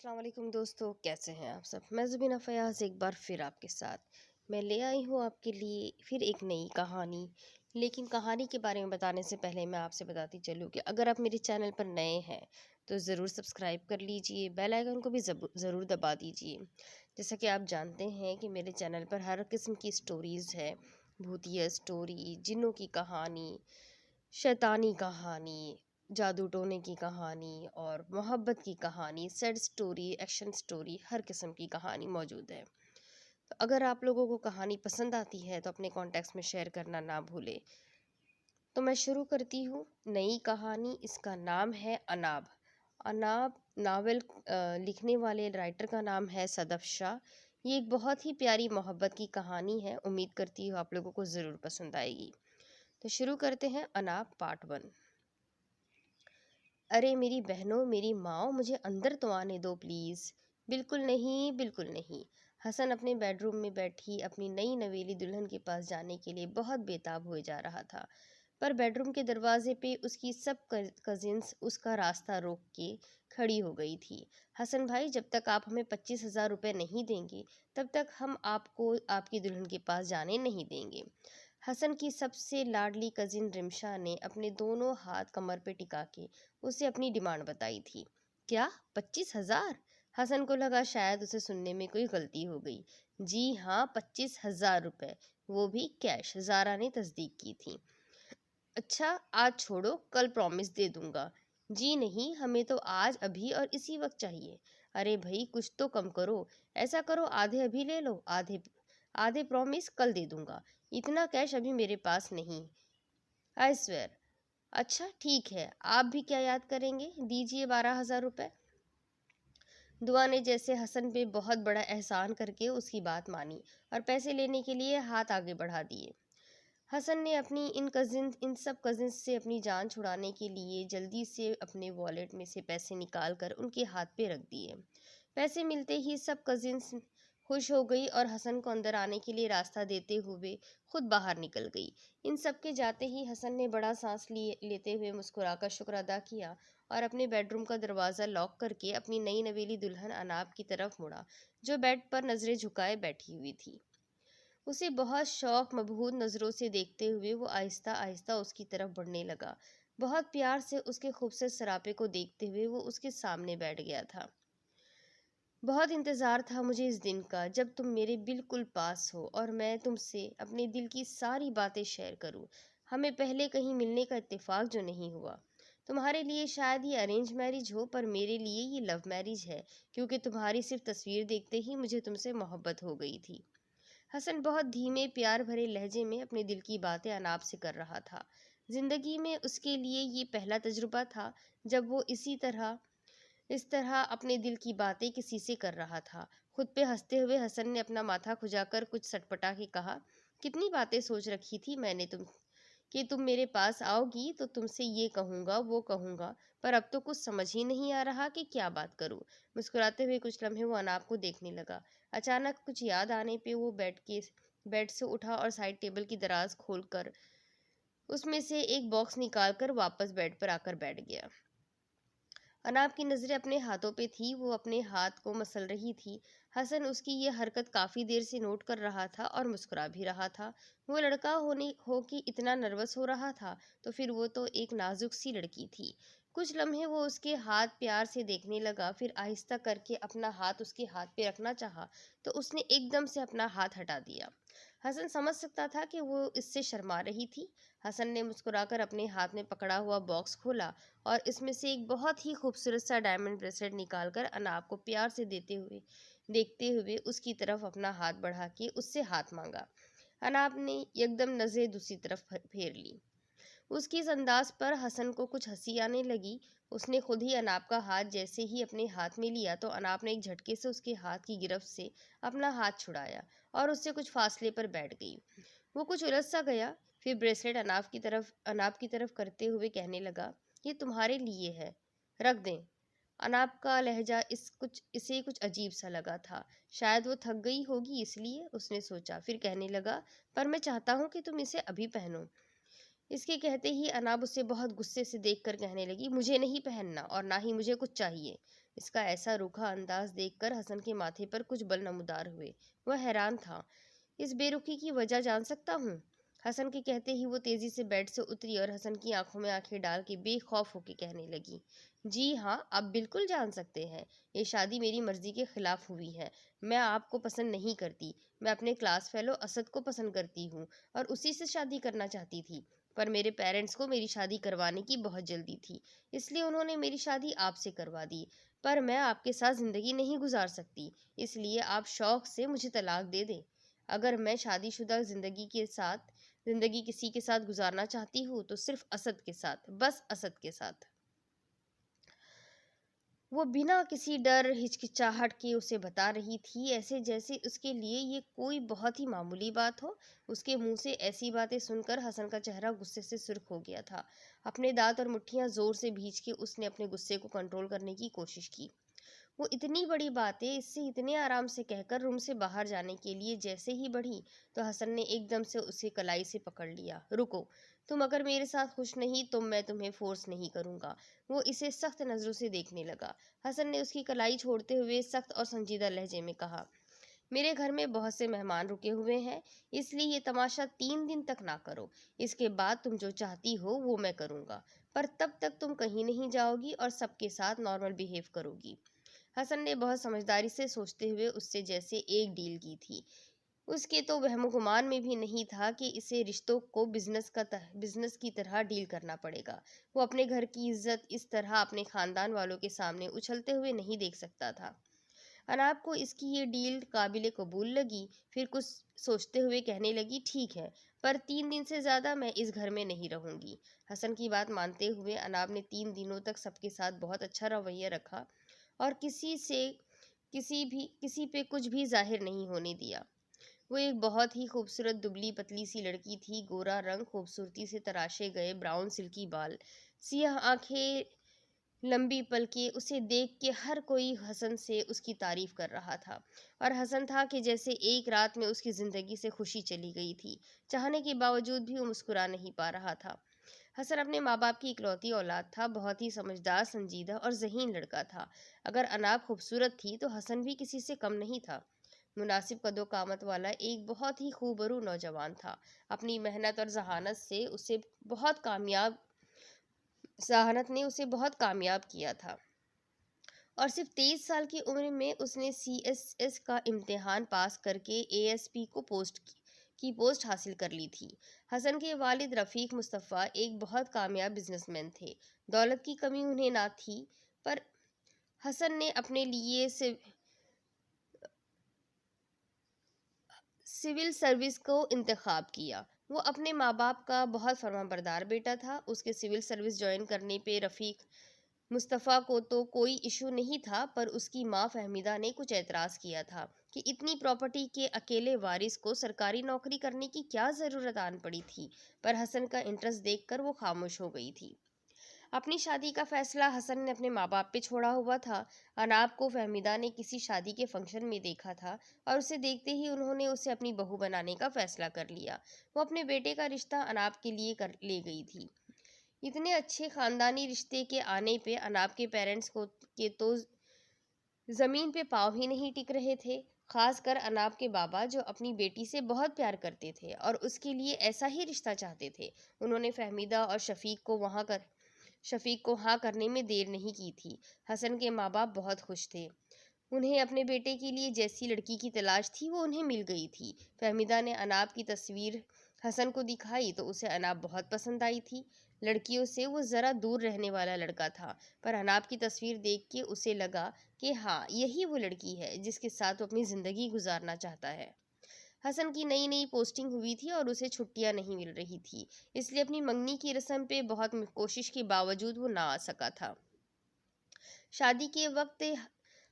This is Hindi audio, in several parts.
अस्सलाम वालेकुम दोस्तों, कैसे हैं आप सब। मैं ज़ुबीना फ़याज़ एक बार फिर आपके साथ मैं ले आई हूँ आपके लिए फिर एक नई कहानी। लेकिन कहानी के बारे में बताने से पहले मैं आपसे बताती चलूँ कि अगर आप मेरे चैनल पर नए हैं तो ज़रूर सब्सक्राइब कर लीजिए, बेल आइकन को भी ज़रूर दबा दीजिए। जैसा कि आप जानते हैं कि मेरे चैनल पर हर किस्म की स्टोरीज़ है, भूतिया स्टोरी, जिन्नों की कहानी, शैतानी कहानी, जादू टोने की कहानी और मोहब्बत की कहानी, सैड स्टोरी, एक्शन स्टोरी, हर किस्म की कहानी मौजूद है। तो अगर आप लोगों को कहानी पसंद आती है तो अपने कॉन्टैक्ट्स में शेयर करना ना भूलें। तो मैं शुरू करती हूँ नई कहानी। इसका नाम है अनाब। अनाब नावल लिखने वाले राइटर का नाम है सदफ शाह। ये एक बहुत ही प्यारी मोहब्बत की कहानी है। उम्मीद करती हूँ आप लोगों को ज़रूर पसंद आएगी। तो शुरू करते हैं अनाब पार्ट 1। अरे मेरी बहनों, मेरी माओ, मुझे अंदर तो आने दो प्लीज़। बिल्कुल नहीं, बिल्कुल नहीं। हसन अपने बेडरूम में बैठी अपनी नई नवेली दुल्हन के पास जाने के लिए बहुत बेताब हुए जा रहा था। पर बेडरूम के दरवाजे पे उसकी सब कजिन्स उसका रास्ता रोक के खड़ी हो गई थी। हसन भाई, जब तक आप हमें 25,000 रुपये नहीं देंगे तब तक हम आपको आपकी दुल्हन के पास जाने नहीं देंगे। हसन की सबसे लाडली कजिन रिमशा ने अपने दोनों हाथ कमर पे टिका के उसे अपनी डिमांड बताई थी। क्या? 25,000? हसन को लगा शायद उसे सुनने में कोई गलती हो गई। जी हाँ, 25,000 रुपये, वो भी कैश। जारा ने तस्दीक की थी। अच्छा, आज छोड़ो, कल प्रॉमिस दे दूंगा। जी नहीं, हमें तो आज अभी और इसी वक्त चाहिए। अरे भाई, कुछ तो कम करो। ऐसा करो, आधे अभी ले लो, आधे आधे प्रॉमिस कल दे दूंगा। इतना कैश अभी मेरे पास नहीं, आई स्वेयर। अच्छा ठीक है, आप भी क्या याद करेंगे, दीजिए 12,000 रुपये। दुआ ने जैसे हसन पे बहुत बड़ा एहसान करके उसकी बात मानी और पैसे लेने के लिए हाथ आगे बढ़ा दिए। हसन ने अपनी इन सब कजिन्स से अपनी जान छुड़ाने के लिए जल्दी से अपने वॉलेट में से पैसे निकाल कर उनके हाथ पे रख दिए। पैसे मिलते ही सब कजिन्स खुश हो गई और हसन को अंदर आने के लिए रास्ता देते हुए खुद बाहर निकल गई। इन सब के जाते ही हसन ने बड़ा सांस लेते हुए मुस्कुराकर शुक्र अदा किया और अपने बेडरूम का दरवाज़ा लॉक करके अपनी नई नवेली दुल्हन अनाब की तरफ मुड़ा, जो बेड पर नजरें झुकाए बैठी हुई थी। उसे बहुत शौक मबहूत नज़रों से देखते हुए वो आहिस्ता आहिस्ता उसकी तरफ बढ़ने लगा। बहुत प्यार से उसके खूबसूरत सरापे को देखते हुए वो उसके सामने बैठ गया था। बहुत इंतज़ार था मुझे इस दिन का जब तुम मेरे बिल्कुल पास हो और मैं तुमसे अपने दिल की सारी बातें शेयर करूं। हमें पहले कहीं मिलने का इत्तेफाक जो नहीं हुआ। तुम्हारे लिए शायद ये अरेंज मैरिज हो पर मेरे लिए ये लव मैरिज है, क्योंकि तुम्हारी सिर्फ तस्वीर देखते ही मुझे तुमसे मोहब्बत हो गई थी। हसन बहुत धीमे प्यार भरे लहजे में अपने दिल की बातें अनाप से कर रहा था। जिंदगी में उसके लिए ये पहला तजुर्बा था जब वो इस तरह अपने दिल की बातें किसी से कर रहा था। खुद पे हंसते हुए हसन ने अपना माथा खुजाकर कुछ सटपटा के कहा, कितनी बातें सोच रखी थी मैंने कि तुम मेरे पास आओगी तो तुमसे ये कहूँगा वो कहूँगा, पर अब तो कुछ समझ ही नहीं आ रहा कि क्या बात करूँ। मुस्कुराते हुए कुछ लम्हे वो अनाब को देखने लगा। अचानक कुछ याद आने पे वो बेड से उठा और साइड टेबल की दराज खोलकर उसमें से एक बॉक्स निकालकर वापस बेड पर आकर बैठ गया। अनाब की नज़रें अपने हाथों पे थी, वो अपने हाथ को मसल रही थी। हसन उसकी ये हरकत काफ़ी देर से नोट कर रहा था और मुस्कुरा भी रहा था। वो लड़का होने हो कि इतना नर्वस हो रहा था तो फिर वो तो एक नाजुक सी लड़की थी। कुछ लम्हे वो उसके हाथ प्यार से देखने लगा, फिर आहिस्ता करके अपना हाथ उसके हाथ पे रखना चाहा तो उसने एकदम से अपना हाथ हटा दिया। हसन समझ सकता था कि वो इससे शर्मा रही थी। हसन ने मुस्कुराकर अपने हाथ में पकड़ा हुआ बॉक्स खोला और इसमें से एक बहुत ही खूबसूरत सा डायमंड ब्रेसलेट निकालकर अनाब को प्यार से देखते हुए उसकी तरफ अपना हाथ बढ़ा के उससे हाथ मांगा। अनाब ने एकदम नजरें दूसरी तरफ फेर ली। उसकी इस अंदाज पर हसन को कुछ हंसी आने लगी। उसने खुद ही अनाब का हाथ जैसे ही अपने हाथ में लिया तो अनाब ने एक झटके से उसके हाथ की गिरफ्त से अपना हाथ छुड़ाया और उससे कुछ फासले पर बैठ गई। वो कुछ उलझ सा गया, फिर ब्रेसलेट अनाब की तरफ करते हुए कहने लगा, ये तुम्हारे लिए है, रख दें। अनाब का लहजा इसे कुछ अजीब सा लगा था। शायद वो थक गई होगी इसलिए, उसने सोचा। फिर कहने लगा, पर मैं चाहता हूँ कि तुम इसे अभी पहनो। इसके कहते ही अनाब उसे बहुत गुस्से से देखकर कहने लगी, मुझे नहीं पहनना और ना ही मुझे कुछ चाहिए। इसका ऐसा रूखा अंदाज देखकर हसन के माथे पर कुछ बल नमूदार हुए। वह हैरान था। इस बेरुखी की वजह जान सकता हूँ? हसन के कहते ही वो तेजी से बेड से उतरी और हसन की आंखों में आंखें डाल के बेखौफ होकर कहने लगी, जी हाँ, आप बिल्कुल जान सकते हैं। ये शादी मेरी मर्जी के खिलाफ हुई है। मैं आपको पसंद नहीं करती। मैं अपने क्लास फेलो असद को पसंद करती हूँ और उसी से शादी करना चाहती थी। पर मेरे पेरेंट्स को मेरी शादी करवाने की बहुत जल्दी थी, इसलिए उन्होंने मेरी शादी आपसे करवा दी। पर मैं आपके साथ जिंदगी नहीं गुजार सकती, इसलिए आप शौक से मुझे तलाक दे दें। अगर मैं शादीशुदा जिंदगी किसी के साथ गुजारना चाहती हूँ तो सिर्फ असद के साथ, बस असद के साथ। वो बिना किसी डर हिचकिचाहट के उसे बता रही थी, ऐसे जैसे उसके लिए ये कोई बहुत ही मामूली बात हो। उसके मुंह से ऐसी बातें सुनकर हसन का चेहरा गुस्से से सुर्ख हो गया था। अपने दांत और मुट्ठियां जोर से भींच के उसने अपने गुस्से को कंट्रोल करने की कोशिश की। वो इतनी बड़ी बातें इससे इतने आराम से कहकर रूम से बाहर जाने के लिए जैसे ही बढ़ी तो हसन ने एकदम से उसे कलाई से पकड़ लिया। रुको, तुम अगर मेरे साथ खुश नहीं तो मैं तुम्हें फोर्स नहीं करूंगा। वो इसे सख्त नजरों से देखने लगा। हसन ने उसकी कलाई छोड़ते हुए सख्त और संजीदा लहजे में कहा, मेरे घर में बहुत से मेहमान रुके हुए हैं, इसलिए ये तमाशा 3 दिन तक ना करो। इसके बाद तुम जो चाहती हो वो मैं करूंगा, पर तब तक तुम कहीं नहीं जाओगी और सबके साथ नॉर्मल बिहेव करोगी। हसन ने बहुत समझदारी से सोचते हुए उससे जैसे एक डील की थी। उसके तो वहमो गुमान में भी नहीं था कि इसे रिश्तों को बिजनेस की तरह डील करना पड़ेगा। वो अपने घर की इज्जत इस तरह अपने खानदान वालों के सामने उछलते हुए नहीं देख सकता था। अनाब को इसकी ये डील काबिल कबूल लगी। फिर कुछ सोचते हुए कहने लगी, ठीक है, पर 3 दिन से ज्यादा मैं इस घर में नहीं रहूंगी। हसन की बात मानते हुए अनाब ने 3 दिनों तक सबके साथ बहुत अच्छा रवैया रखा और किसी पे कुछ भी जाहिर नहीं होने दिया। वो एक बहुत ही खूबसूरत दुबली पतली सी लड़की थी। गोरा रंग, खूबसूरती से तराशे गए ब्राउन सिल्की बाल, सियाह आंखें, लंबी पलकें। उसे देख के हर कोई हसन से उसकी तारीफ कर रहा था और हसन था कि जैसे एक रात में उसकी जिंदगी से खुशी चली गई थी। चाहने के बावजूद भी वो मुस्कुरा नहीं पा रहा था। हसन अपने माँ बाप की इकलौती औलाद था। बहुत ही समझदार, संजीदा और ज़हीन लड़का था। अगर अनाब खूबसूरत थी तो हसन भी किसी से कम नहीं था। मुनासिब कदो कामत वाला एक बहुत ही खूबरू नौजवान था। अपनी मेहनत और जहानत ने उसे बहुत कामयाब किया था और सिर्फ 23 साल की उम्र में उसने CSS का इम्तिहान पास करके ASP की पोस्ट हासिल कर ली थी। हसन के वालिद रफ़ीक मुस्तफ़ा एक बहुत कामयाब बिजनेसमैन थे। दौलत की कमी उन्हें ना थी, पर हसन ने अपने लिए सिविल सर्विस को इंतखाब किया। वो अपने माँ बाप का बहुत फर्माबरदार बेटा था। उसके सिविल सर्विस ज्वाइन करने पे रफ़ीक मुस्तफ़ा को तो कोई इशू नहीं था, पर उसकी माँ फहमीदा ने कुछ एतराज़ किया था कि इतनी प्रॉपर्टी के अकेले वारिस को सरकारी नौकरी करने की क्या ज़रूरत आन पड़ी थी। पर हसन का इंटरेस्ट देखकर वो खामोश हो गई थी। अपनी शादी का फैसला हसन ने अपने माँ बाप पे छोड़ा हुआ था। अनाब को फहमीदा ने किसी शादी के फंक्शन में देखा था और उसे देखते ही उन्होंने उसे अपनी बहू बनाने का फैसला कर लिया। वो अपने बेटे का रिश्ता अनाब के लिए कर ले गई थी। इतने अच्छे खानदानी रिश्ते के आने पे अनाब के पेरेंट्स को के तो जमीन पे पाँव ही नहीं टिक रहे थे। खासकर अनाब के बाबा, जो अपनी बेटी से बहुत प्यार करते थे और उसके लिए ऐसा ही रिश्ता चाहते थे। उन्होंने फहमीदा और शफीक को हाँ करने में देर नहीं की थी। हसन के माँ बाप बहुत खुश थे। उन्हें अपने बेटे के लिए जैसी लड़की की तलाश थी वो उन्हें मिल गई थी। फहमीदा ने अनाब की तस्वीर हसन को दिखाई तो उसे अनाब बहुत पसंद आई थी। लड़कियों से वो ज़रा दूर रहने वाला लड़का था, पर अनाब की तस्वीर देख के उसे लगा कि हाँ, यही वो लड़की है जिसके साथ वो अपनी ज़िंदगी गुजारना चाहता है। हसन की नई नई पोस्टिंग हुई थी और उसे छुट्टियां नहीं मिल रही थी, इसलिए अपनी मंगनी की रस्म पे बहुत कोशिश के बावजूद वो ना आ सका था। शादी के वक्त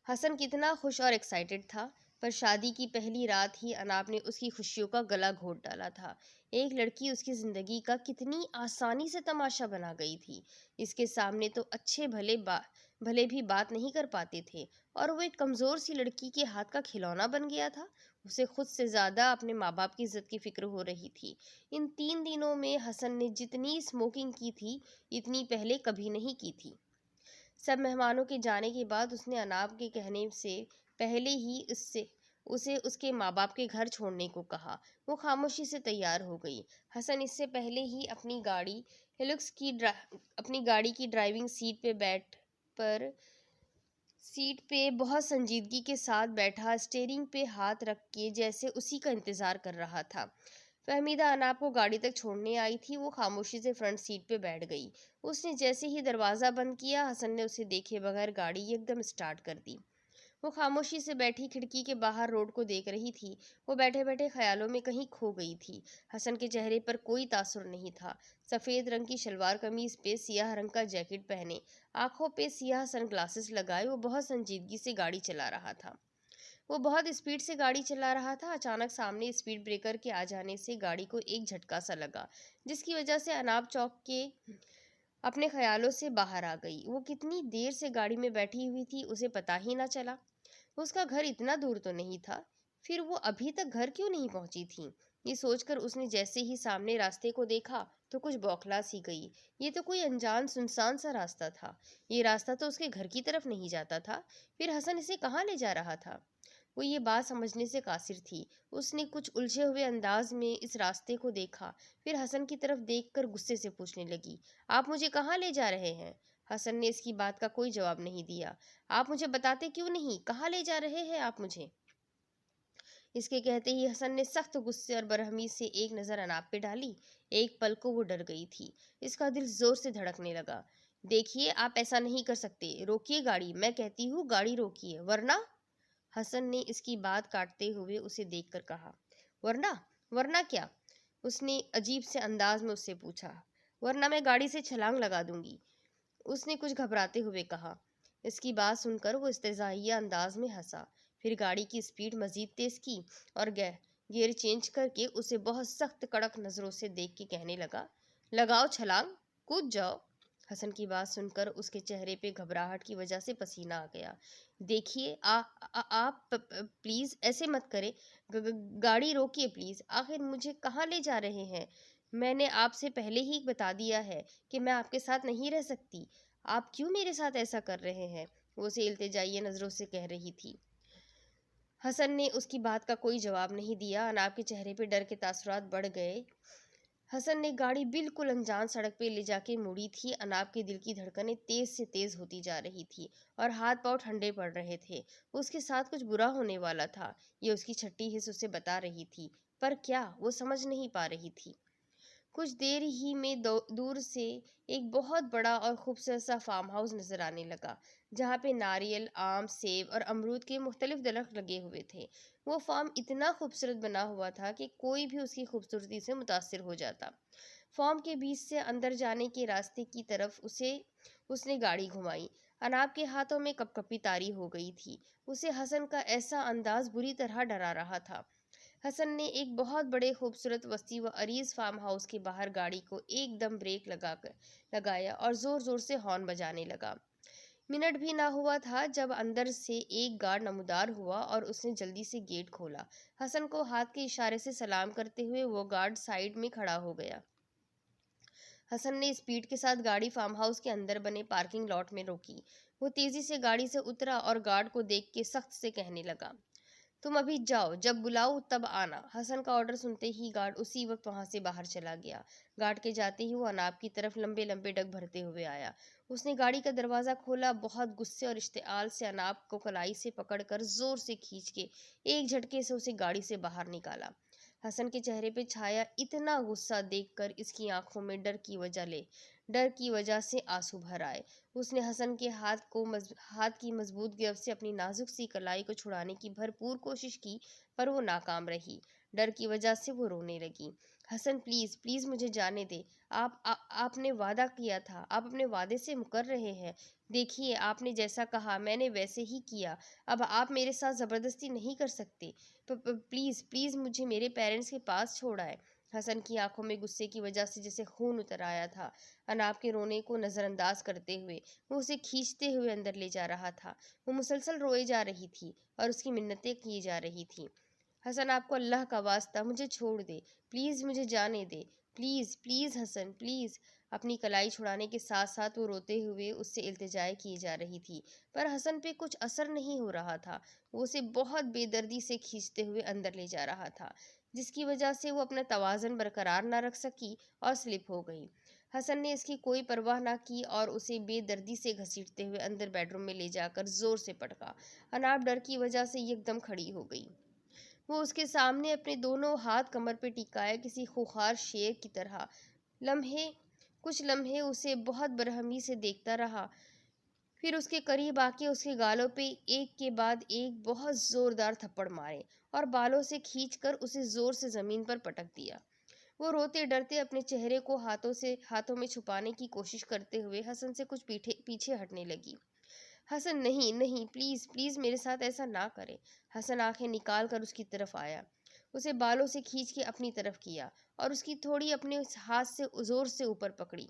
हसन कितना खुश और एक्साइटेड था, पर शादी की पहली रात ही अनाब ने उसकी खुशियों का गला घोट डाला था। एक लड़की उसकी जिंदगी का कितनी आसानी से तमाशा बना गई थी। इसके सामने तो भले भी बात नहीं कर पाते थे और वो एक कमजोर सी लड़की के हाथ का खिलौना बन गया था। उसे खुद से ज्यादा अपने माँ बाप की इज्जत की फिक्र हो रही थी। इन 3 दिनों में हसन ने जितनी स्मोकिंग की थी, इतनी पहले कभी नहीं की थी। सब मेहमानों के जाने के बाद उसने अनाब के कहने से पहले ही उसे उसके माँ बाप के घर छोड़ने को कहा। वो खामोशी से तैयार हो गई। हसन इससे पहले ही अपनी गाड़ी की ड्राइविंग पर सीट पे बहुत संजीदगी के साथ बैठा, स्टीयरिंग पे हाथ रख के जैसे उसी का इंतजार कर रहा था। फहमीदा अनाप को गाड़ी तक छोड़ने आई थी। वो खामोशी से फ्रंट सीट पे बैठ गई। उसने जैसे ही दरवाज़ा बंद किया, हसन ने उसे देखे बगैर गाड़ी एकदम स्टार्ट कर दी। वो खामोशी से बैठी खिड़की के बाहर रोड को देख रही थी। वो बैठे बैठे ख्यालों में कहीं खो गई थी। हसन के चेहरे पर कोई तासुर नहीं था। सफ़ेद रंग की शलवार कमीज पे सियाह रंग का जैकेट पहने, आंखों पे सियाह सनग्लासेस लगाए वो बहुत संजीदगी से गाड़ी चला रहा था। वो बहुत स्पीड से गाड़ी चला रहा था। अचानक सामने स्पीड ब्रेकर के आ जाने से गाड़ी को एक झटका सा लगा, जिसकी वजह से अनाब चौक के अपने ख्यालों से बाहर आ गई। वो कितनी देर से गाड़ी में बैठी हुई थी उसे पता ही ना चला। उसका घर इतना दूर तो नहीं था, फिर वो अभी तक घर क्यों नहीं पहुंची थी? ये सोचकर उसने जैसे ही सामने रास्ते को देखा तो कुछ बौखला सी गई। ये तो कोई अनजान सुनसान सा रास्ता था। ये रास्ता तो उसके घर की तरफ नहीं जाता था। फिर हसन इसे कहाँ ले जा रहा था? वो ये बात समझने से कासिर थी। उसने कुछ उलझे हुए अंदाज में इस रास्ते को देखा, फिर हसन की तरफ देखकर गुस्से से पूछने लगी, आप मुझे कहाँ ले जा रहे हैं? हसन ने इसकी बात का कोई जवाब नहीं दिया। आप मुझे बताते क्यों नहीं, कहाँ ले जा रहे हैं आप मुझे? इसके कहते ही हसन ने सख्त गुस्से और बरहमी से एक नज़र अनाप पे डाली। एक पल को वो डर गई थी। इसका दिल जोर से धड़कने लगा। देखिए, आप ऐसा नहीं कर सकते, रोकिए गाड़ी, मैं कहती हूँ गाड़ी रोकिए, वरना। हसन ने इसकी बात काटते हुए उसे देखकर कहा, वरना? वरना क्या? उसने अजीब से अंदाज में उससे पूछा। वरना मैं गाड़ी से छलांग लगा दूंगी, उसने कुछ घबराते हुए कहा। इसकी बात सुनकर वो इस्तेज़ाइया अंदाज में हंसा, फिर गाड़ी की स्पीड मजीद तेज की और गियर चेंज करके उसे बहुत सख्त कड़क नज़रों से देख के कहने लगा, लगाओ छलांग, कूद जाओ। हसन की बात सुनकर उसके चेहरे पे घबराहट की वजह से पसीना आ गया। देखिए, आप प्लीज़ ऐसे मत करें। गाड़ी रोकिए प्लीज़। आखिर मुझे कहाँ ले जा रहे हैं? मैंने आपसे पहले ही बता दिया है कि मैं आपके साथ नहीं रह सकती। आप क्यों मेरे साथ ऐसा कर रहे हैं? वो उसे इल्तिजाइया नज़रों से कह रही थी। हसन ने उसकी बात का कोई जवाब नहीं दिया। अनाब के चेहरे पे डर के तासुरात बढ़ गए। हसन ने गाड़ी बिल्कुल अनजान सड़क पे ले जाके मोड़ी थी। अनाब के दिल की धड़कनें तेज से तेज होती जा रही थी और हाथ पांव ठंडे पड़ रहे थे। उसके साथ कुछ बुरा होने वाला था, ये उसकी छठी हिस्स उसे बता रही थी, पर क्या वो समझ नहीं पा रही थी। कुछ देर ही में दूर से एक बहुत बड़ा और खूबसूरत सा फार्म हाउस नजर आने लगा, जहाँ पे नारियल, आम, सेब और अमरूद के मुख्तलिफ दरख्त लगे हुए थे। वो फार्म इतना खूबसूरत बना हुआ था कि कोई भी उसकी खूबसूरती से मुतासिर हो जाता। फार्म के बीच से अंदर जाने के रास्ते की तरफ उसने गाड़ी घुमाई। अनाब के हाथों में कपकपी तारी हो गई थी। उसे हसन का ऐसा अंदाज बुरी तरह डरा रहा था। हसन ने एक बहुत बड़े खूबसूरत वस्ती व अरीज फार्म हाउस के बाहर गाड़ी को एकदम ब्रेक लगाया और जोर जोर से हॉर्न बजाने लगा। मिनट भी ना हुआ था जब अंदर से एक गार्ड नमूदार हुआ और उसने जल्दी से गेट खोला। हसन को हाथ के इशारे से सलाम करते हुए वो गार्ड साइड में खड़ा हो गया। हसन ने स्पीड के साथ गाड़ी फार्म हाउस के अंदर बने पार्किंग लॉट में रोकी। वो तेजी से गाड़ी से उतरा और गार्ड को देख के सख्त से कहने लगा, तुम अभी जाओ, जब बुलाऊं तब आना। हसन का ऑर्डर सुनते ही गार्ड उसी वक्त वहां से बाहर चला गया। गार्ड के जाते ही वो अनाब की तरफ लंबे लंबे डग भरते हुए आया। उसने गाड़ी का दरवाजा खोला, बहुत गुस्से और इश्तिआल से अनाब को कलाई से पकड़कर जोर से खींच के एक झटके से उसे गाड़ी से बाहर निकाला। हसन के चेहरे पे छाया इतना गुस्सा देखकर इसकी आंखों में डर की वजह से आंसू भर आए। उसने हसन के हाथ की मजबूत गिरफ्त से अपनी नाजुक सी कलाई को छुड़ाने की भरपूर कोशिश की, पर वो नाकाम रही। डर की वजह से वो रोने लगी। हसन, प्लीज प्लीज मुझे जाने दे। आपने वादा किया था, आप अपने वादे से मुकर रहे हैं। देखिए, आपने जैसा कहा मैंने वैसे ही किया। अब आप मेरे साथ ज़बरदस्ती नहीं कर सकते। प्लीज प्लीज मुझे मेरे पेरेंट्स के पास छोड़ आए। हसन की आंखों में गुस्से की वजह से जैसे खून उतर आया था। अनाब के रोने को नज़रअंदाज करते हुए वो उसे खींचते हुए अंदर ले जा रहा था। वो मुसलसल रोए जा रही थी और उसकी मिन्नतें की जा रही थी। हसन, आपको अल्लाह का वास्ता मुझे छोड़ दे, प्लीज़ मुझे जाने दे, प्लीज़ प्लीज़ हसन प्लीज़। अपनी कलाई छुड़ाने के साथ साथ वो रोते हुए उससे इल्तिजाएं की जा रही थी, पर हसन पे कुछ असर नहीं हो रहा था। वो उसे बहुत बेदर्दी से खींचते हुए अंदर ले जा रहा था, जिसकी वजह से वो अपना तवाज़ुन बरकरार न रख सकी और स्लिप हो गई। हसन ने इसकी कोई परवाह ना की और उसे बेदर्दी से घसीटते हुए अंदर बेडरूम में ले जाकर जोर से पटका। अनाब डर की वजह से एकदम खड़ी हो गई। वो उसके सामने अपने दोनों हाथ कमर पे टिकाए किसी खूंखार शेर की तरह लम्हे कुछ लम्हे उसे बहुत बरहमी से देखता रहा। फिर उसके करीब आके उसके गालों पे एक के बाद एक बहुत जोरदार थप्पड़ मारे और बालों से खींचकर उसे जोर से जमीन पर पटक दिया। वो रोते डरते अपने चेहरे को हाथों में छुपाने की कोशिश करते हुए हसन से कुछ पीछे हटने लगी। हसन, नहीं नहीं, प्लीज प्लीज मेरे साथ ऐसा ना करे। हसन आंखें निकाल कर उसकी तरफ आया, उसे बालों से खींच के अपनी तरफ किया और उसकी थोड़ी अपने उस हाथ से जोर से ऊपर पकड़ी।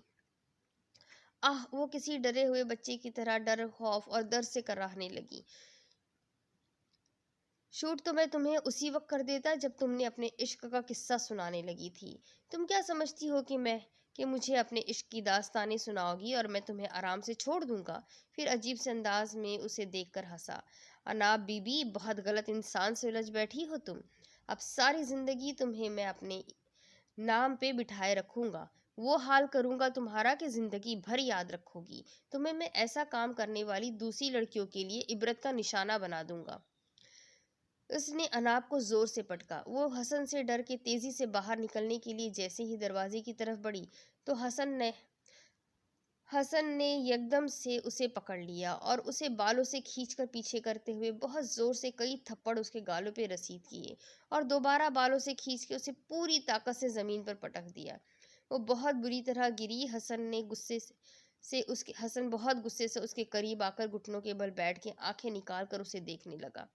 वो किसी डरे हुए बच्चे की तरह डर, खौफ और दर्द से कराहने लगी। शूट तो मैं तुम्हें उसी वक्त कर देता जब तुमने अपने इश्क का किस्सा सुनाने लगी थी। तुम क्या समझती हो कि मुझे अपने इश्क की दास्तानें सुनाओगी और मैं तुम्हें आराम से छोड़ दूंगा? फिर अजीब से अंदाज में उसे देखकर हंसा। अनाब बीबी, बहुत गलत इंसान से उलझ बैठी हो तुम। अब सारी जिंदगी तुम्हें मैं अपने नाम पे बिठाए रखूंगा। वो हाल करूंगा तुम्हारा कि जिंदगी भर याद रखोगी। तुम्हें मैं ऐसा काम करने वाली दूसरी लड़कियों के लिए इबरत का निशाना बना दूंगा। उसने अनाब को जोर से पटका। वो हसन से डर के तेजी से बाहर निकलने के लिए जैसे ही दरवाजे की तरफ बढ़ी तो हसन ने एकदम से उसे पकड़ लिया और उसे बालों से खींचकर पीछे करते हुए बहुत जोर से कई थप्पड़ उसके गालों पे रसीद किए और दोबारा बालों से खींच के उसे पूरी ताकत से जमीन पर पटक दिया। वो बहुत बुरी तरह गिरी। हसन बहुत गुस्से से उसके करीब आकर घुटनों के बल बैठ के आंखें निकाल कर उसे देखने लगा।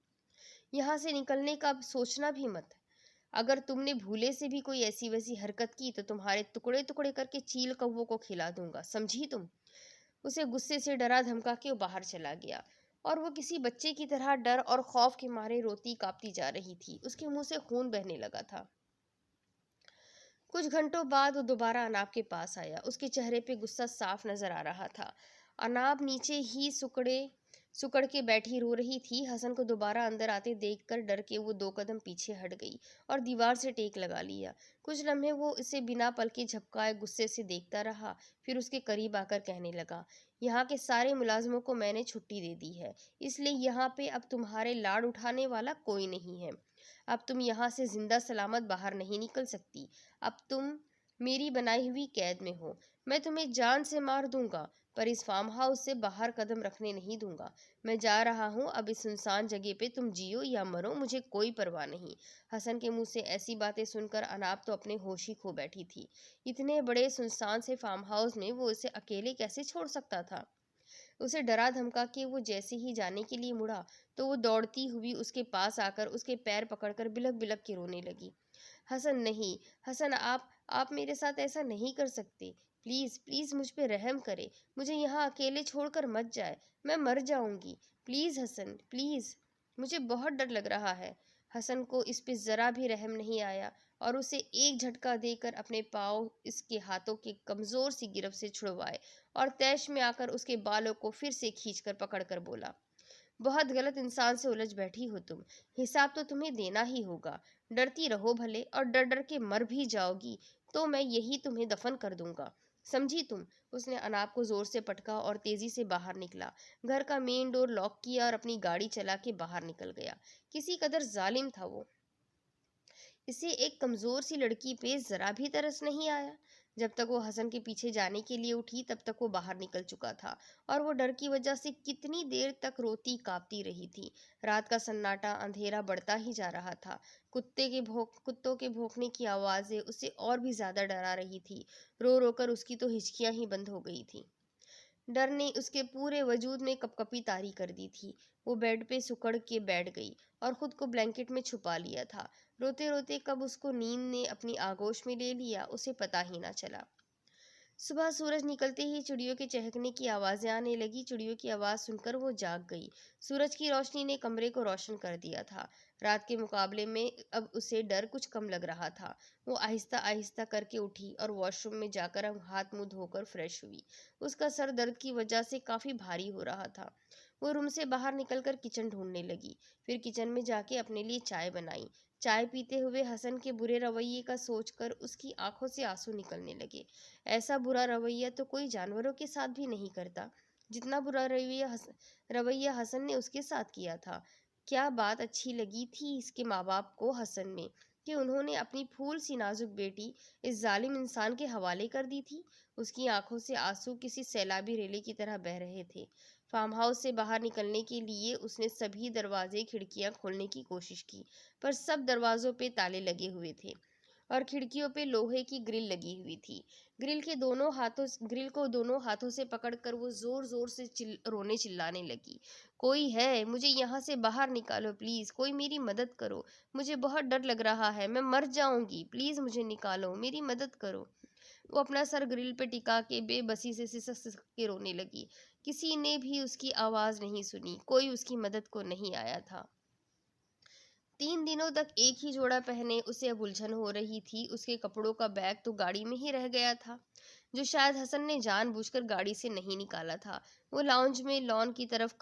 यहाँ से निकलने का अब सोचना भी मत। अगर तुमने भूले से भी कोई ऐसी वैसी हरकत की तो तुम्हारे टुकड़े टुकड़े करके चील कौवों को खिला दूंगा, समझी तुम? उसे गुस्से से डरा धमका के वो बाहर चला गया और वो किसी बच्चे की तरह डर और खौफ के मारे रोती कांपती जा रही थी। उसके मुंह से खून बहने लगा था। कुछ घंटों बाद वो दोबारा अनाब के पास आया। उसके चेहरे पे गुस्सा साफ नजर आ रहा था। अनाब नीचे ही सुकड़ के बैठी रो रही थी। हसन को दोबारा अंदर आते देखकर डर के वो 2 कदम पीछे हट गई और दीवार से टेक लगा लिया। कुछ लम्हे वो इसे बिना पलके झपकाए गुस्से से देखता रहा। फिर उसके करीब आकर कहने लगा, यहाँ के सारे मुलाजिमों को मैंने छुट्टी दे दी है, इसलिए यहाँ पे अब तुम्हारे लाड़ उठाने वाला कोई नहीं है। अब तुम यहाँ से जिंदा सलामत बाहर नहीं निकल सकती। अब तुम मेरी बनाई हुई कैद में हो। मैं तुम्हें जान से मार दूंगा, पर इस फार्म हाउस से बाहर कदम रखने नहीं दूंगा। मैं जा रहा हूँ। अब इस सुनसान जगह पे तुम जियो या मरो, मुझे कोई परवाह नहीं। हसन के मुंह से ऐसी बातें सुनकर अनाब तो अपने होश ही खो बैठी थी। इतने बड़े सुनसान से फार्म हाउस में वो इसे अकेले कैसे छोड़ सकता था? उसे डरा धमका के वो जैसे ही जाने के लिए मुड़ा तो वो दौड़ती हुई उसके पास आकर उसके पैर पकड़कर बिलक बिलक के रोने लगी। हसन, नहीं। हसन, आप मेरे साथ ऐसा नहीं कर सकते। प्लीज प्लीज मुझ पे रहम करे। मुझे यहाँ अकेले छोड़कर मत जाए, मैं मर जाऊंगी। Please Hasan, please. मुझे बहुत डर लग रहा है। हसन को इस पे जरा भी रहम नहीं आया और उसे एक झटका देकर अपने पाँव इसके हाथों के कमजोर सी गिरफ्त से छुड़वाए और तैश में आकर उसके बालों को फिर से खींचकर पकड़कर बोला, बहुत गलत इंसान से उलझ बैठी हो तुम। हिसाब तो तुम्हें देना ही होगा। डरती रहो भले और डर डर के मर भी जाओगी तो मैं यही तुम्हें दफन कर दूंगा, समझी तुम? उसने अनाब को जोर से पटका और तेजी से बाहर निकला। घर का मेन डोर लॉक किया और अपनी गाड़ी चला के बाहर निकल गया। किसी कदर जालिम था वो। इसे एक कमजोर सी लड़की पे जरा भी तरस नहीं आया। जब तक वो हसन के पीछे जाने के लिए उठी तब तक वो बाहर निकल चुका था और वो डर की वजह से कितनी देर तक रोती कांपती रही थी। रात का सन्नाटा, अंधेरा बढ़ता ही जा रहा था। कुत्तों के भौंकने की आवाजें उसे और भी ज्यादा डरा रही थी। रो रो कर उसकी तो हिचकियां ही बंद हो गई थी। डर ने उसके पूरे वजूद में कपकपी तारी कर दी थी। वो बेड पे सुकड़ के बैठ गई और खुद को ब्लैंकेट में छुपा लिया था। रोते रोते कब उसको नींद ने अपनी आगोश में ले लिया उसे पता ही ना चला। सुबह सूरज निकलते ही चिड़ियों के चहकने की आवाजें आने लगी। चिड़ियों की आवाज सुनकर वो जाग गई। सूरज की रोशनी ने कमरे को रोशन कर दिया था। रात के मुकाबले में अब उसे डर कुछ कम लग रहा था। वो आहिस्ता आहिस्ता करके उठी और वॉशरूम में जाकर अब हाथ मुंह धोकर फ्रेश हुई। उसका सर दर्द की वजह से काफी भारी हो रहा था। वो रूम से बाहर निकलकर किचन ढूंढने लगी। फिर किचन में जाके अपने लिए चाय बनाई। चाय पीते हुए हसन के बुरे रवैये का सोचकर उसकी आंखों से आंसू निकलने लगे। ऐसा बुरा रवैया तो कोई जानवरों के साथ भी नहीं करता जितना बुरा रवैया हसन ने उसके साथ किया था। क्या बात अच्छी लगी थी इसके माँ बाप को हसन में कि उन्होंने अपनी फूल सी नाजुक बेटी इस जालिम इंसान के हवाले कर दी थी। उसकी आंखों से आंसू किसी सैलाबी रेले की तरह बह रहे थे। फार्म हाउस से बाहर निकलने के लिए उसने सभी दरवाजे खिड़कियां खोलने की कोशिश की, पर सब दरवाजों पे ताले लगे हुए थे और खिड़कियों पे लोहे की ग्रिल लगी हुई थी। ग्रिल को दोनों हाथों से पकड़कर वो जोर जोर से रोने चिल्लाने लगी। कोई है, मुझे यहाँ से बाहर निकालो प्लीज, कोई मेरी मदद करो, मुझे बहुत डर लग रहा है, मैं मर जाऊंगी, प्लीज मुझे निकालो, मेरी मदद करो। वो अपना सर ग्रिल पे टिका के बेबसी से सिसक सिसक के रोने लगी। किसी ने भी उसकी आवाज नहीं सुनी, कोई उसकी मदद को नहीं आया था। 3 दिनों तक एक ही जोड़ा पहने उसे अब उलझन हो रही थी। उसके कपड़ों का बैग तो गाड़ी में ही रह गया था, जो शायद हसन ने जानबूझकर गाड़ी से नहीं निकाला था। वो लाउंज में लॉन की तरफ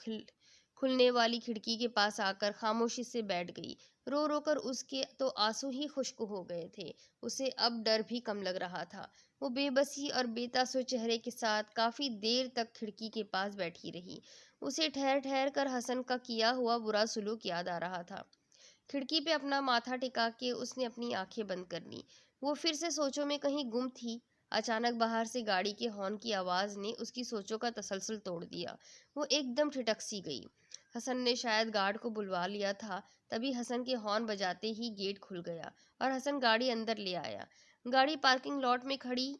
खुलने वाली खिड़की के पास आकर खामोशी से बैठ गई। रो रो कर उसके तो आंसू ही खुश्क हो गए थे। उसे अब डर भी कम लग रहा था। वो बेबसी और बेतासुर चेहरे के साथ काफी देर तक खिड़की के पास बैठी रही। उसे ठहर ठहर कर हसन का किया हुआ बुरा सलूक याद आ रहा था। खिड़की पे अपना माथा टिका के उसने अपनी आंखें बंद कर ली। वो फिर से सोचों में कहीं गुम थी। अचानक बाहर से गाड़ी के हॉर्न की आवाज ने उसकी सोचों का तसलसल तोड़ दिया। वो एकदम ठिठक सी गई। हसन ने शायद गार्ड को बुलवा लिया था। तभी हसन के हॉर्न बजाते ही गेट खुल गया और हसन गाड़ी अंदर ले आया। गाड़ी पार्किंग लॉट में खड़ी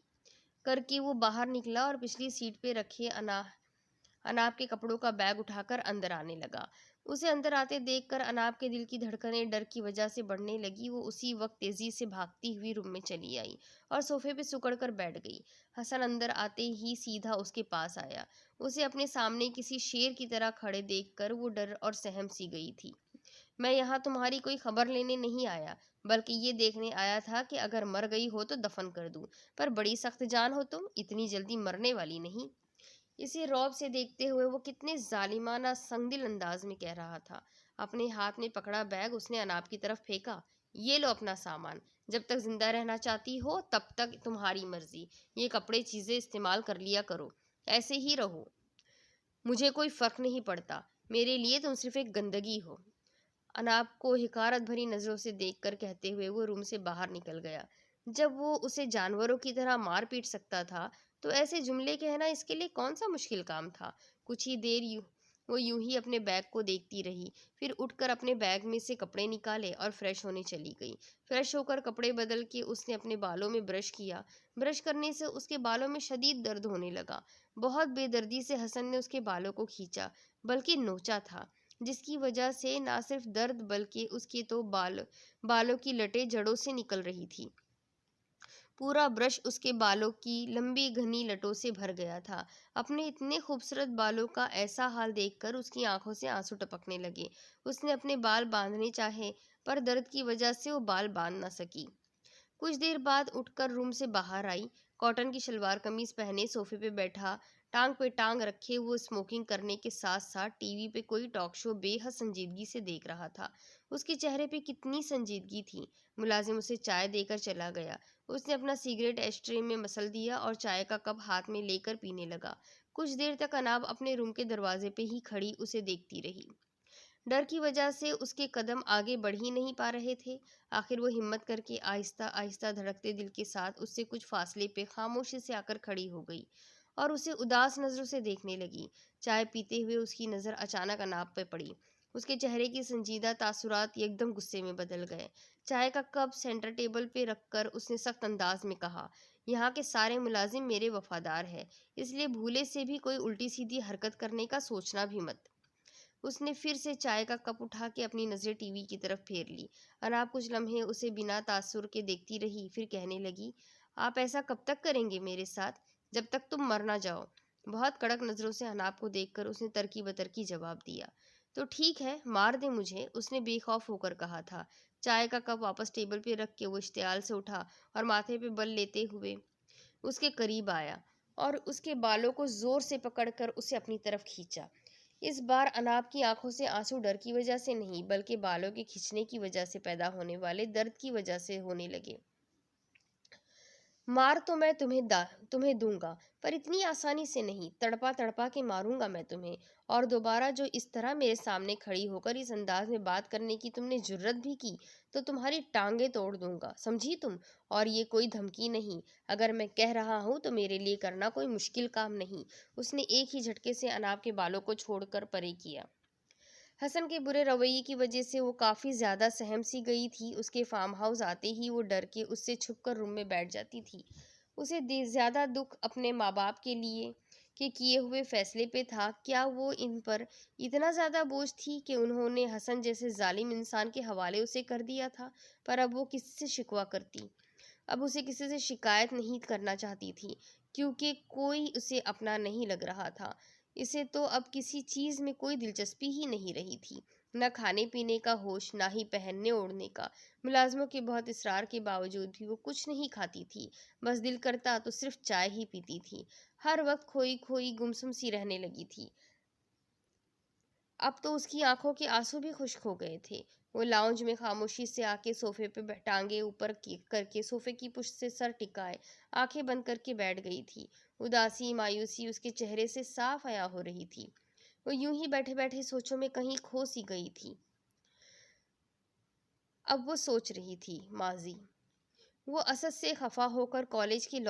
करके वो बाहर निकला और पिछली सीट पे रखे अनाब के कपड़ों का बैग उठाकर अंदर आने लगा। उसे अंदर आते देखकर अनाब के दिल की धड़कनें डर की वजह से बढ़ने लगी। वो उसी वक्त तेजी से भागती हुई रूम में चली आई और सोफे पे सिकुड़ कर बैठ गई। हसन अंदर आते ही सीधा उसके पास आया। उसे अपने सामने किसी शेर की तरह खड़े देखकर वो डर और सहम सी गई थी। मैं यहाँ तुम्हारी कोई खबर लेने नहीं आया, बल्कि ये देखने आया था कि अगर मर गई हो तो दफन कर दूं। पर बड़ी सख्त जान हो तुम, इतनी जल्दी मरने वाली नहीं। इसे रौब से देखते हुए वो कितने जालिमाना संगदिल अंदाज में कह रहा था। अपने हाथ में पकड़ा बैग उसने अनाब की तरफ फेंका। ये लो अपना सामान, जब तक जिंदा रहना चाहती हो तब तक तुम्हारी मर्जी। ये कपड़े चीजें इस्तेमाल कर लिया करो, ऐसे ही रहो, मुझे कोई फर्क नहीं पड़ता। मेरे लिए तुम सिर्फ एक गंदगी हो। अनाब को हिकारत भरी नजरों से देखकर कहते हुए वो रूम से बाहर निकल गया। जब वो उसे जानवरों की तरह मार पीट सकता था, तो ऐसे जुमले कहना इसके लिए कौन सा मुश्किल काम था। कुछ ही देर वो यूं ही अपने बैग को देखती रही। फिर उठकर अपने बैग में से कपड़े निकाले और फ्रेश होने चली गई। फ्रेश होकर कपड़े बदल के उसने अपने बालों में ब्रश किया। ब्रश करने से उसके बालों में शदीद दर्द होने लगा। बहुत बेदर्दी से हसन ने उसके बालों को खींचा, बल्कि नोचा था, जिसकी वजह से ना सिर्फ दर्द बल्कि उसके तो बालों की लटें जड़ों से निकल रही थी। पूरा ब्रश उसके बालों की लंबी घनी लटों से भर गया था। अपने इतने खूबसूरत बालों का ऐसा हाल देखकर उसकी आंखों से आंसू टपकने लगे। उसने अपने बाल बांधने चाहे, पर दर्द की वजह से वो बाल बांध न सकी। कुछ देर बाद उठकर रूम से बाहर आई। कॉटन की शलवार कमीज पहने सोफे पे बैठा, टांग पे टांग रखे वो स्मोकिंग करने के साथ साथ टीवी पे कोई टॉक शो बेहद संजीदगी से देख रहा था। उसके चेहरे पे कितनी संजीदगी थी। मुलाजिम उसे चाय देकर चला गया। उसने अपना सिगरेट एस्ट्रे में मसल दिया और चाय का कप हाथ में लेकर पीने लगा। कुछ देर तक अनाब अपने रूम के दरवाजे पे ही खड़ी उसे देखती रही। डर की वजह से उसके कदम आगे बढ़ ही नहीं पा रहे थे। आखिर वो हिम्मत करके आहिस्ता आहिस्ता धड़कते दिल के साथ उससे कुछ फासले पे खामोशी से आकर खड़ी हो गई और उसे उदास नजरों से देखने लगी। चाय पीते हुए उसकी नज़र अचानक अनाब पे पड़ी। उसके चेहरे की संजीदा तासुरात एकदम गुस्से में बदल गए। चाय का कप सेंटर टेबल पे रखकर उसने सख्त अंदाज में कहा, यहाँ के सारे मुलाजिम मेरे वफादार हैं, इसलिए भूले से भी कोई उल्टी सीधी हरकत करने का सोचना भी मत। उसने फिर से चाय का कप उठा के अपनी नज़रें टीवी की तरफ फेर ली। अनाब कुछ लम्हे उसे बिना तासुर के देखती रही, फिर कहने लगी, आप ऐसा कब तक करेंगे मेरे साथ? जब तक तुम मर ना जाओ। बहुत कड़क नजरों से अनाब को देखकर उसने तरकी बतरकी जवाब दिया। तो ठीक है, मार दे मुझे, उसने बेखौफ होकर कहा था। चाय का कप वापस टेबल पे रख के वो इश्तियाल से उठा और माथे पे बल लेते हुए उसके करीब आया और उसके बालों को जोर से पकड़कर उसे अपनी तरफ खींचा। इस बार अनाब की आंखों से आंसू डर की वजह से नहीं, बल्कि बालों के खींचने की वजह से पैदा होने वाले दर्द की वजह से होने लगे। मार तो मैं तुम्हें दूंगा, पर इतनी आसानी से नहीं। तड़पा तड़पा के मारूंगा मैं तुम्हें। और दोबारा जो इस तरह मेरे सामने खड़ी होकर इस अंदाज में बात करने की तुमने जुर्रत भी की, तो तुम्हारी टांगे तोड़ दूंगा, समझी तुम? और ये कोई धमकी नहीं, अगर मैं कह रहा हूं तो मेरे लिए करना कोई मुश्किल काम नहीं। उसने एक ही झटके से अनाब के बालों को छोड़कर परे किया। हसन के बुरे रवैये की वजह से वो काफ़ी ज़्यादा सहम सी गई थी। उसके फार्म हाउस आते ही वो डर के उससे छुपकर रूम में बैठ जाती थी। उसे ज़्यादा दुख अपने माँ बाप के लिए के किए हुए फैसले पे था। क्या वो इन पर इतना ज़्यादा बोझ थी कि उन्होंने हसन जैसे जालिम इंसान के हवाले उसे कर दिया था? पर अब वो किससे शिकवा करती? अब उसे किसी से शिकायत नहीं करना चाहती थी, क्योंकि कोई उसे अपना नहीं लग रहा था। इसे तो अब किसी चीज़ में कोई दिलचस्पी ही नहीं रही थी, न खाने पीने का होश, ना ही पहनने ओढ़ने का। मुलाजमों के बहुत इसरार के बावजूद भी वो कुछ नहीं खाती थी। बस दिल करता तो सिर्फ चाय ही पीती थी। हर वक्त खोई खोई गुमसुम सी रहने लगी थी। अब तो उसकी आंखों के आंसू भी खुश्क हो गए थे। वो लाउंज में खामोशी से आके सोफे पे टांगे ऊपर करके सोफे की पुश्त से सर टिकाए आंखें बंद करके बैठ गई थी। उदासी मायूसी उसके चेहरे से साफ आया हो रही थी। वो यूं ही बैठे बैठे सोचों में कहीं खो सी गई थी। अब वो सोच रही थी माजी। वो असद से खफा होकर कॉलेज की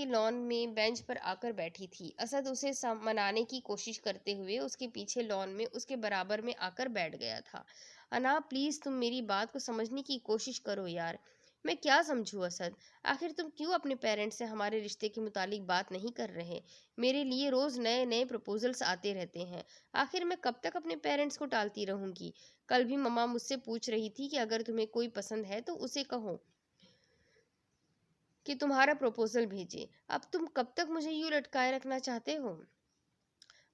लॉन में बेंच पर आकर बैठी थी। असद उसे मनाने की कोशिश करते हुए उसके पीछे लॉन में उसके बराबर में आकर बैठ गया था। अना प्लीज तुम मेरी बात को समझने की कोशिश करो यार। मैं क्या समझूं असद? आखिर तुम क्यों अपने पेरेंट्स से हमारे रिश्ते के मुतालिक बात नहीं कर रहे? मेरे लिए रोज नए नए प्रपोजल्स आते रहते हैं। आखिर मैं कब तक अपने पेरेंट्स को टालती रहूंगी? कल भी मम्मा मुझसे पूछ रही थी कि अगर तुम्हें कोई पसंद है तो उसे कहो कि तुम्हारा प्रपोजल भेजे। अब तुम कब तक मुझे यूं लटकाए रखना चाहते हो?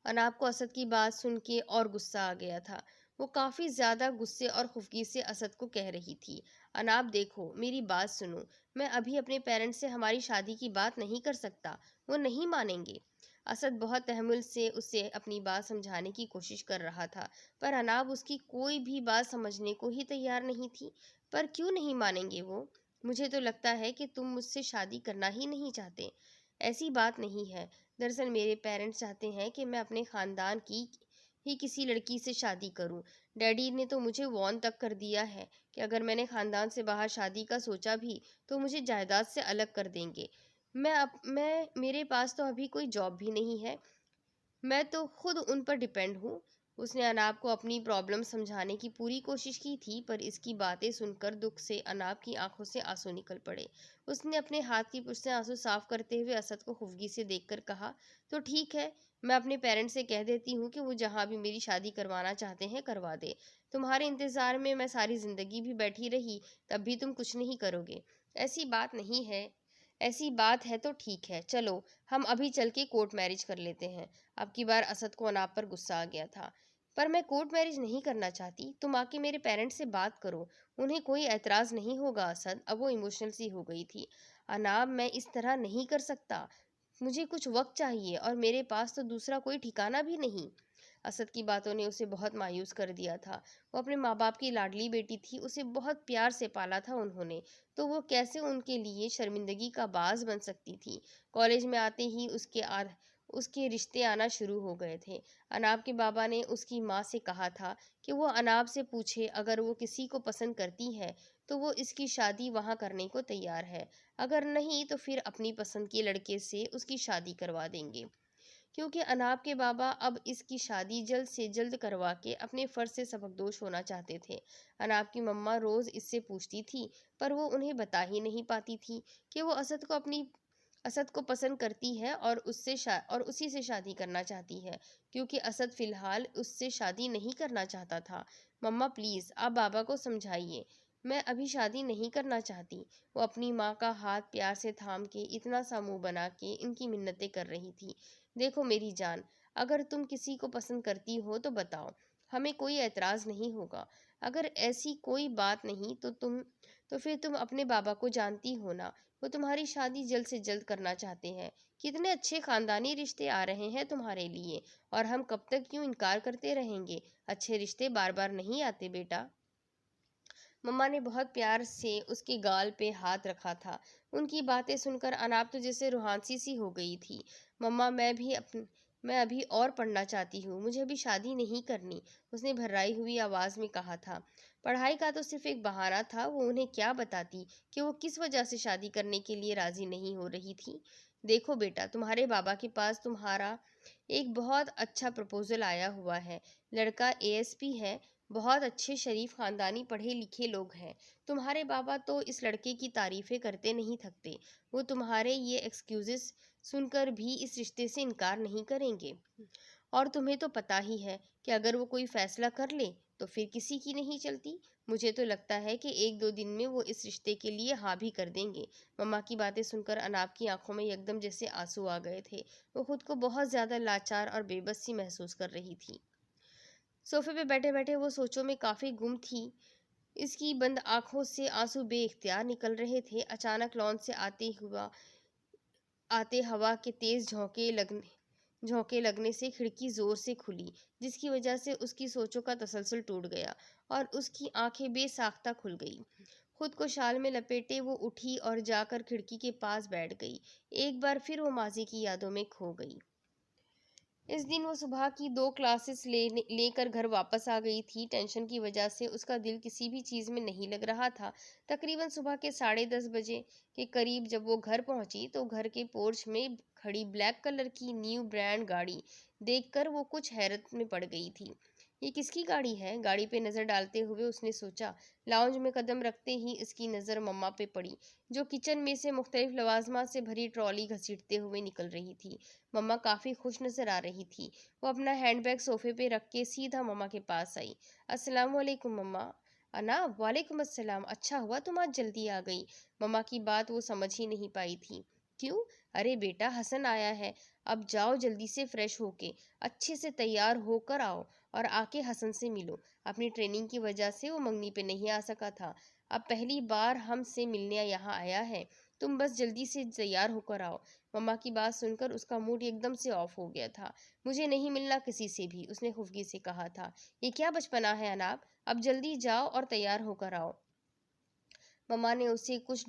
अनाब को असद की बात सुन के और गुस्सा आ गया था। वो काफी ज्यादा गुस्से और खुफगी से असद को कह रही थी, अनाब देखो मेरी बात सुनो। मैं अभी अपने पेरेंट्स से हमारी शादी की बात नहीं कर सकता, वो नहीं मानेंगे। असद बहुत तहमुल से उसे अपनी बात समझाने की कोशिश कर रहा था, पर अनाब उसकी कोई भी बात समझने को ही तैयार नहीं थी। पर क्यों नहीं मानेंगे वो? मुझे तो लगता है कि तुम मुझसे शादी करना ही नहीं चाहते। ऐसी बात नहीं है। दरअसल मेरे पेरेंट्स चाहते हैं कि मैं अपने ख़ानदान की ही किसी लड़की से शादी करूं। डैडी ने तो मुझे वॉर्न तक कर दिया है कि अगर मैंने ख़ानदान से बाहर शादी का सोचा भी तो मुझे जायदाद से अलग कर देंगे। मैं मेरे पास तो अभी कोई जॉब भी नहीं है। मैं तो खुद उन पर डिपेंड हूँ। उसने अनाब को अपनी प्रॉब्लम समझाने की पूरी कोशिश की थी, पर इसकी बातें सुनकर दुख से अनाब की आंखों से आंसू निकल पड़े। उसने अपने हाथ की पुष्ट से आंसू साफ करते हुए असद को खुफगी से देखकर कहा, तो ठीक है, मैं अपने पेरेंट्स से कह देती हूँ कि वो जहाँ भी मेरी शादी करवाना चाहते हैं करवा दे। तुम्हारे इंतज़ार में मैं सारी ज़िंदगी भी बैठी रही, तब भी तुम कुछ नहीं करोगे। ऐसी बात नहीं है। ऐसी बात है तो ठीक है, चलो हम अभी चल के कोर्ट मैरिज कर लेते हैं। अब की बार असद को अनाब पर गुस्सा आ गया था। पर मैं कोर्ट मैरिज नहीं करना चाहती, तुम आके मेरे पेरेंट्स से बात करो, उन्हें कोई एतराज़ नहीं होगा। असद, अब वो इमोशनल सी हो गई थी। अनाब मैं इस तरह नहीं कर सकता, मुझे कुछ वक्त चाहिए और मेरे पास तो दूसरा कोई ठिकाना भी नहीं। असद की बातों ने उसे बहुत मायूस कर दिया था। वो अपने माँ बाप की लाडली बेटी थी, उसे बहुत प्यार से पाला था उन्होंने, तो वो कैसे उनके लिए शर्मिंदगी का बाज बन सकती थी? कॉलेज में आते ही उसके रिश्ते आना शुरू हो गए थे। अनाब के बाबा ने उसकी माँ से कहा था कि वो अनाब से पूछे, अगर वो किसी को पसंद करती है तो वो इसकी शादी वहाँ करने को तैयार है, अगर नहीं तो फिर अपनी पसंद के लड़के से उसकी शादी करवा देंगे। क्योंकि अनाब के बाबा अब इसकी शादी जल्द से जल्द करवा के अपने फ़र्ज से सबकदोश होना चाहते थे। अनाब की मम्मा रोज़ इससे पूछती थी, पर वो उन्हें बता ही नहीं पाती थी कि वो असद को पसंद करती है और उसी से शादी करना चाहती है, क्योंकि असद फ़िलहाल उससे शादी नहीं करना चाहता था। मम्मा प्लीज़ आप बाबा को समझाइए। मैं अभी शादी नहीं करना चाहती। वो अपनी माँ का हाथ प्यार से थाम के इतना सा मुंह बना के इनकी मिन्नतें कर रही थी। देखो मेरी जान, अगर तुम किसी को पसंद करती हो तो बताओ, हमें कोई एतराज़ नहीं होगा। अगर ऐसी कोई बात नहीं तो फिर तुम अपने बाबा को जानती हो ना, वो तुम्हारी शादी जल्द से जल्द करना चाहते हैं। कितने अच्छे खानदानी रिश्ते आ रहे हैं तुम्हारे लिए, और हम कब तक क्यों इनकार करते रहेंगे। अच्छे रिश्ते बार बार नहीं आते बेटा। मम्मा ने बहुत प्यार से उसके गाल पे हाथ रखा था। उनकी बातें सुनकर अनाप तो जैसे रूहांसी सी हो गई थी। मम्मा, मैं अभी और पढ़ना चाहती हूँ, मुझे अभी शादी नहीं करनी, उसने भर्राई हुई आवाज़ में कहा था। पढ़ाई का तो सिर्फ एक बहाना था, वो उन्हें क्या बताती कि वो किस वजह से शादी करने के लिए राजी नहीं हो रही थी। देखो बेटा, तुम्हारे बाबा के पास तुम्हारा एक बहुत अच्छा प्रपोजल आया हुआ है। लड़का एएसपी है, बहुत अच्छे शरीफ खानदानी पढ़े लिखे लोग हैं। तुम्हारे बाबा तो इस लड़के की तारीफें करते नहीं थकते। वो तुम्हारे ये एक्सक्यूजेस सुनकर भी इस रिश्ते से इनकार नहीं करेंगे। और तुम्हें तो पता ही है कि अगर वो कोई फैसला कर ले तो फिर किसी की नहीं चलती। मुझे तो लगता है कि एक दो दिन में वो इस रिश्ते के लिए हाँ भी कर देंगे। मम्मा की बातें सुनकर अनाप की आंखों में एकदम जैसे आंसू आ गए थे। वो खुद को बहुत ज्यादा लाचार और बेबस सी महसूस कर रही थी। सोफे पे बैठे बैठे वो सोचों में काफी गुम थी। इसकी बंद आंखों से आंसू बेइख्तियार निकल रहे थे। अचानक लॉन से आते हवा के तेज झोंके लगने से खिड़की जोर से खुली, जिसकी वजह से उसकी सोचों का तसलसल टूट गया और उसकी आंखें बेसाख्ता खुल गई। खुद को शाल में लपेटे वो उठी और जाकर खिड़की के पास बैठ गई। एक बार फिर वो माजी की यादों में खो गई। इस दिन वो सुबह की 2 क्लासेस लेकर घर वापस आ गई थी। टेंशन की वजह से उसका दिल किसी भी चीज़ में नहीं लग रहा था। तकरीबन सुबह के 10:30 बजे के करीब जब वो घर पहुंची तो घर के पोर्च में खड़ी ब्लैक कलर की न्यू ब्रांड गाड़ी देखकर वो कुछ हैरत में पड़ गई थी। ये किसकी गाड़ी है? गाड़ी पे नज़र डालते हुए उसने सोचा। लाउंज में कदम रखते ही इसकी नज़र मम्मा पे पड़ी, जो किचन में से मुख्तलिफ लवाजमात से भरी ट्रॉली घसीटते हुए निकल रही थी। मम्मा काफ़ी खुश नज़र आ रही थी। वो अपना हैंडबैग सोफे पे रख के सीधा मम्मा के पास आई। अस्सलाम वालेकुम मम्मा। अना, वालेकुम अस्सलाम। अच्छा हुआ तुम आज जल्दी आ गई। मम्मा की बात वो समझ ही नहीं पाई थी। क्यों? अरे बेटा, हसन आया है। अब जाओ जल्दी से फ्रेश होके अच्छे से तैयार होकर आओ और आके हसन से मिलो। अपनी ट्रेनिंग की वजह से वो मंगनी पे नहीं आ सका था। अब पहली बार हमसे मिलने यहाँ आया है। तुम बस जल्दी से तैयार होकर आओ। मम्मा की बात सुनकर उसका मूड एकदम से ऑफ हो गया था। मुझे नहीं मिलना किसी से भी, उसने खुफगी से कहा था। ये क्या बचपना है अनाब, अब जल्दी जाओ और तैयार होकर आओ। मम्मा ने उसे कुछ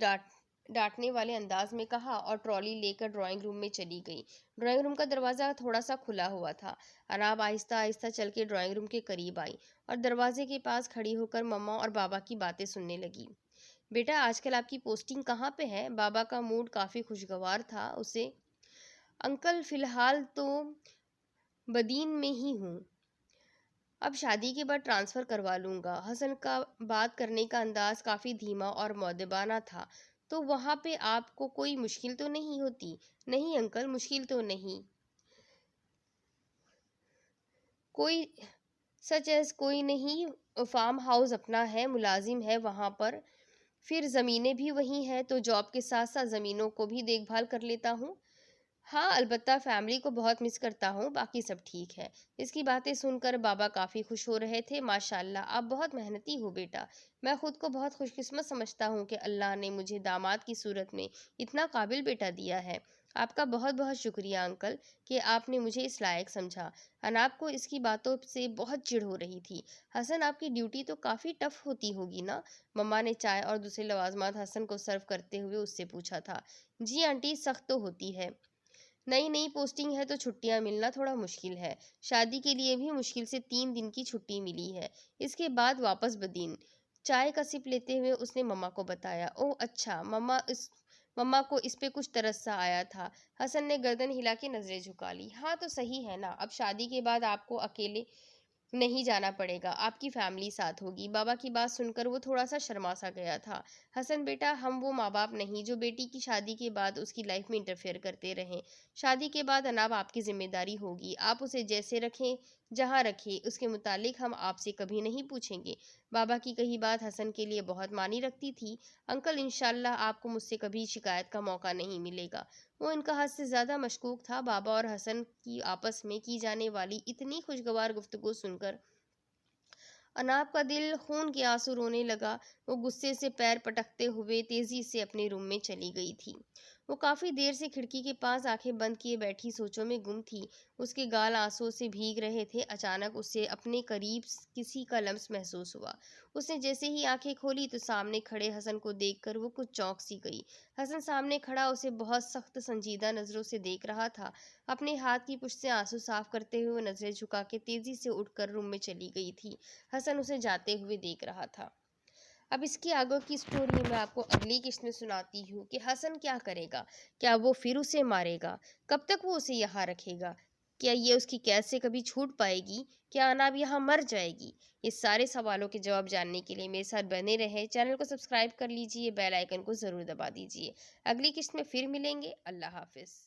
डांटने वाले अंदाज में कहा और ट्रॉली लेकर ड्राइंग रूम में चली गई। ड्राइंग रूम का दरवाज़ा थोड़ा सा खुला हुआ था। अनाब आहिस्ता आहिस्ता चल के ड्राइंग रूम के करीब आई और दरवाजे के पास खड़ी होकर मम्मा और बाबा की बातें सुनने लगी। बेटा, आजकल आपकी पोस्टिंग कहाँ पे है? बाबा का मूड काफ़ी खुशगवार था। उसे अंकल, फिलहाल तो बदीन में ही हूँ। अब शादी के बाद ट्रांसफ़र करवा लूँगा। हसन का बात करने का अंदाज़ काफ़ी धीमा और मौदबाना था। तो वहाँ पे आपको कोई मुश्किल तो नहीं होती? नहीं अंकल, मुश्किल तो नहीं। कोई सच एज़ कोई नहीं। फार्म हाउस अपना है, मुलाजिम है वहाँ पर। फिर ज़मीनें भी वहीं हैं, तो जॉब के साथ-साथ ज़मीनों को भी देखभाल कर लेता हूँ। हाँ, अलबत्ता फैमिली को बहुत मिस करता हूँ, बाकी सब ठीक है। इसकी बातें सुनकर बाबा काफ़ी खुश हो रहे थे। माशाअल्लाह, आप बहुत मेहनती हो बेटा। मैं खुद को बहुत खुशकिस्मत समझता हूँ कि अल्लाह ने मुझे दामाद की सूरत में इतना काबिल बेटा दिया है। आपका बहुत बहुत शुक्रिया अंकल कि आपने मुझे इस लायक समझा। अनाब को इसकी बातों से बहुत चिढ़ हो रही थी। हसन, आपकी ड्यूटी तो काफ़ी टफ होती होगी ना? मम्मा ने चाय और दूसरे लवाजमात हसन को सर्व करते हुए उससे पूछा था। जी आंटी, सख्त तो होती है। नई नई पोस्टिंग है तो छुट्टियां मिलना थोड़ा मुश्किल है। शादी के लिए भी मुश्किल से 3 दिन की छुट्टी मिली है। इसके बाद वापस बदीन। चाय का सिप लेते हुए उसने मम्मा को बताया। ओह अच्छा। मम्मा को इस पे कुछ तरस सा आया था। हसन ने गर्दन हिला के नजरें झुका ली। हाँ तो सही है ना, अब शादी के बाद आपको अकेले नहीं जाना पड़ेगा, आपकी फैमिली साथ होगी। बाबा की बात सुनकर वो थोड़ा सा शर्मा सा गया था। हसन बेटा, हम वो माँ बाप नहीं जो बेटी की शादी के बाद उसकी लाइफ में इंटरफेयर करते रहें। शादी के बाद अनाब आपकी जिम्मेदारी होगी, आप उसे जैसे रखें जहाँ रखे उसके मुतालिक हम आपसे कभी नहीं पूछेंगे। बाबा की कही बात हसन के लिए बहुत मानी रखती थी। अंकल, इंशाल्लाह आपको मुझसे कभी शिकायत का मौका नहीं मिलेगा। वो इनका हद से ज़्यादा मशकूक था। बाबा और हसन की आपस में की जाने वाली इतनी खुशगवार गुफ्तगू सुनकर अनाब का दिल खून के आंसू रोने लगा। वो गुस्से से पैर पटकते हुए तेजी से अपने रूम में चली गई थी। वो काफी देर से खिड़की के पास आंखें बंद किए बैठी सोचों में गुम थी। उसके गाल आंसुओं से भीग रहे थे। अचानक उसे अपने करीब किसी का लम्स महसूस हुआ। उसने जैसे ही आंखें खोली तो सामने खड़े हसन को देखकर वो कुछ चौंक सी गई। हसन सामने खड़ा उसे बहुत सख्त संजीदा नजरों से देख रहा था। अपने हाथ की पुष्ट से आंसू साफ करते हुए नजरें झुका के तेजी से उठकर रूम में चली गई थी। हसन उसे जाते हुए देख रहा था। अब इसकी आगे की स्टोरी मैं आपको अगली किस्त में सुनाती हूँ कि हसन क्या करेगा। क्या वो फिर उसे मारेगा? कब तक वो उसे यहाँ रखेगा? क्या ये उसकी कैद से कभी छूट पाएगी? क्या अनाब यहाँ मर जाएगी? ये सारे सवालों के जवाब जानने के लिए मेरे साथ बने रहे। चैनल को सब्सक्राइब कर लीजिए, बेल आइकन को ज़रूर दबा दीजिए। अगली किस्त में फिर मिलेंगे। अल्लाह हाफिज़।